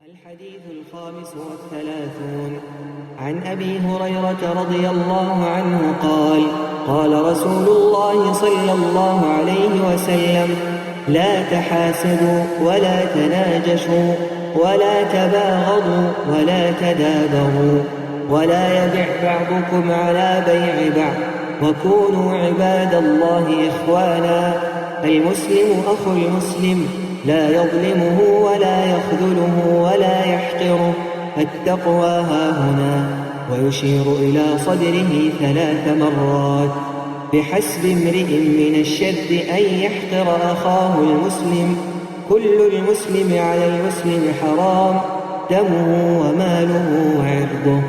الحديث 35 عن أبي هريرة رضي الله عنه قال: قال رسول الله صلى الله عليه وسلم: لا تحاسدوا ولا تناجشوا ولا تباغضوا ولا تدابروا ولا يبع بعضكم على بيع بعض وكونوا عباد الله إخوانا. المسلم أخو المسلم لا يظلمه ولا يخذله ولا يحقره. التقوى هاهنا، ويشير إلى صدره 3 مرات: بحسب امرئ من الشر أن يحقر أخاه المسلم. كل المسلم على المسلم حرام، دمه وماله وعرضه.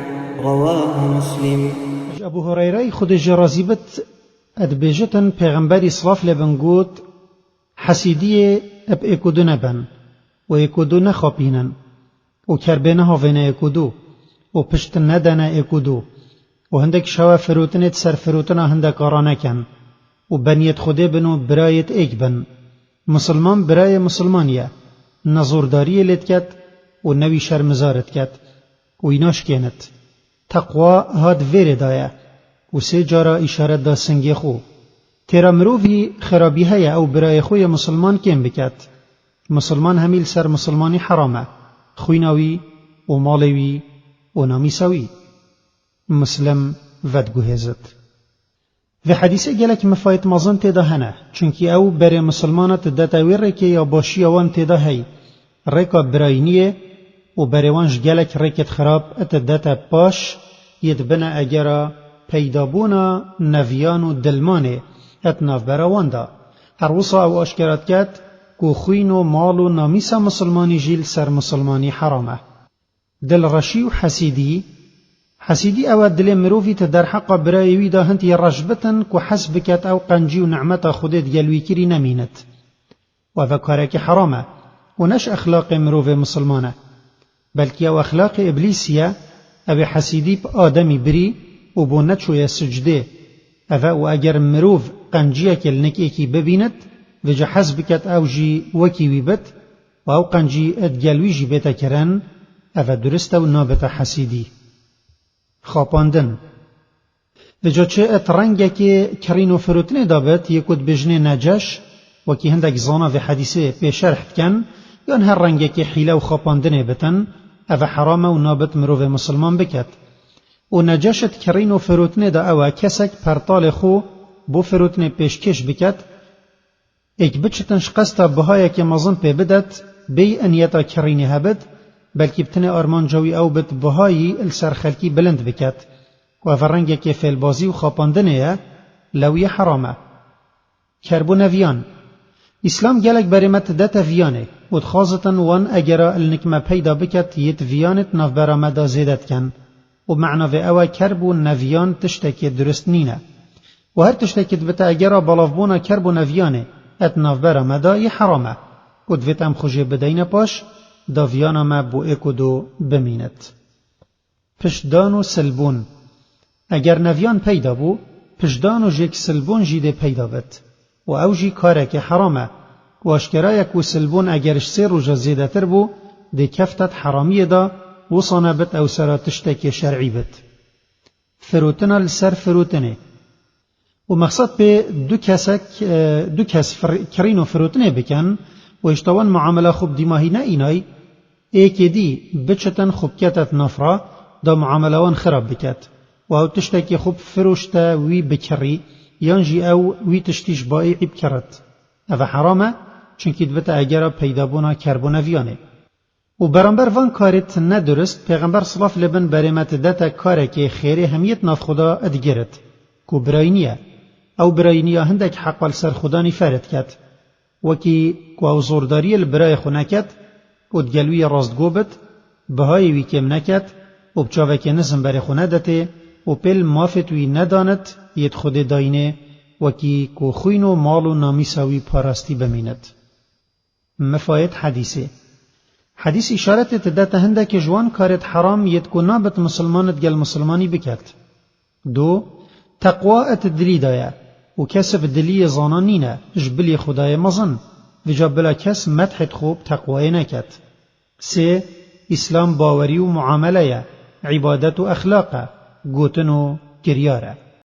رواه مسلم. ابو هريره خود جرازیبت ادبیجتن پیغمبری صلاف لبنگوت حسیدیه اب اکودو نبن و اکودو نخابینن و کربینه هاوینه اکودو و پشت ندنه اکودو و هندک شوا فروتنت سر فروتنه هندک آرانه کن و بنیت خوده بنو برایت ایک بن. مسلمان برای مسلمانیه نزورداری لید کت و نوی شرمزارت کت و ایناش کینت. تقوا هاد ویره دایه و 3 جارا اشارت دا سنگی خو. تیرا مروفی خرابی هیا او برای خوی مسلمان کم بکت. مسلمان همیل سر مسلمانی حرامه، خویناوی و مالوی و نامیساوی. مسلم ودگو هزت. و حدیثه گلک مفایت مازن تیدا هنه، چونکی او برای مسلمانت دتاوی ریکه یا باشی اوان تیدا هی. ریکا براینیه و بریوانش گلک ریکت خراب اتدتا پاش ید بنا اگرا پیدابونا نویان و دلمانه اتناف براواندا. هر وصا او اشکرات کت که خوین و مال و نامیسا مسلمانی جیل سر مسلمانی حرامه. دل رشی و حسیدی او دل مروفی در حق برایوی دا هنتی رجبتن که حسب کت او قنجی و نعمت خودت گلوی کری نمینت و ذکارک حرامه و نش اخلاق مروف مسلمانه، بلکه او اخلاق ابلیسیه. او حسیدی پا آدمی بری و بو نچوی سجده او اگر مروف قنجیه کل نک ایکی ببیند و جا حسب کت او جی وکی ویبت و او قنجی ادگلوی جی بیتا کرن او درست و نابتا حسیدی. خاپاندن و جا چه ات رنگه که کرین و فروتنه دابت یکود بجنه نجش و که هندک زانا و حدیثه پیشرح کن یان هر رنگه که حیله و خاپاندنه بتن او حرامه و نابت مروف مسلمان بکت. و نجاشت کرین و فروتنه دا او کسک پرطال خو بو فروتنه پیشکش بکت ایک بچتنش قستا بهایه که مازن پی بدت بی انیتا کرینه هبد، بلکه بتنه آرمان جوی او بد بهایی السر خلکی بلند بکت و او رنگه که فیلبازی و خاپاندنه لوی حرامه. کربو نویان اسلام گلک بریمت دتا ویانه و تخازتن وان اگرا النکمه پیدا بکت یت ویانت ناف برامده زیدت کن و معنی او کربو نویان تشتکی درست نینه و هر تشتکت بتا اگرا بلافبونا کربو نویانه ات ناف برامده ی حرامه و دویتم خوشی بدین پاش دا ویانا ما بو اکو دو بمینت. پشدان و سلبون اگر نویان پیدا بو پشدان و جیک سلبون جیده پیدا بد و او جی کاره که حرامه و اشکرایک و سلبون اگرش 3 روز زیده تر بو ده کفتت حرامیه دا و صانبت او سراتشتک شرعی بد. فروتنه لسر فروتنه و مقصد به دو کس کرین و فروتنه بکن و اشتوان معامله خوب دیماهی نه اینای ایکی دی بچتن خوب کتت نفرا دا معامله وان خراب بکت و او تشتکی خوب فروشتا وی بکری یانجی او وی تشتیش بایعی بکرد او حرامه چونکی دوتا اگرا پیدابونا کربونویانه. و برانبر وان کارت ندرست پیغمبر صلاف لبن بریمت دتا کاره که خیره همیت ناف خدا ادگرد کو براینیه او براینیه هندک حقال سر خدا نفرد کت وکی کو او زورداری البرای خونکت و دگلوی راستگو بد بهای وی کم نکت و بچاوک نزم بری خونه دته و پل مافت وی ندانت ید خود داینه وکی کو خوین و مال و نامیساوی پاراستی بمینت. مفاید حدیثه حدیث اشارت تدتا هنده که جوان کارت حرام ید کو نابت مسلمانت گل مسلمانی بکت. 2 تقوا ات دلی دایا و کسب دلی زانانینه جبلی خدای مزن و جا بلا کس مدحت خوب تقوای نکت. 3 إسلام باوري ومعاملة عبادة أخلاق قوتنو كريارة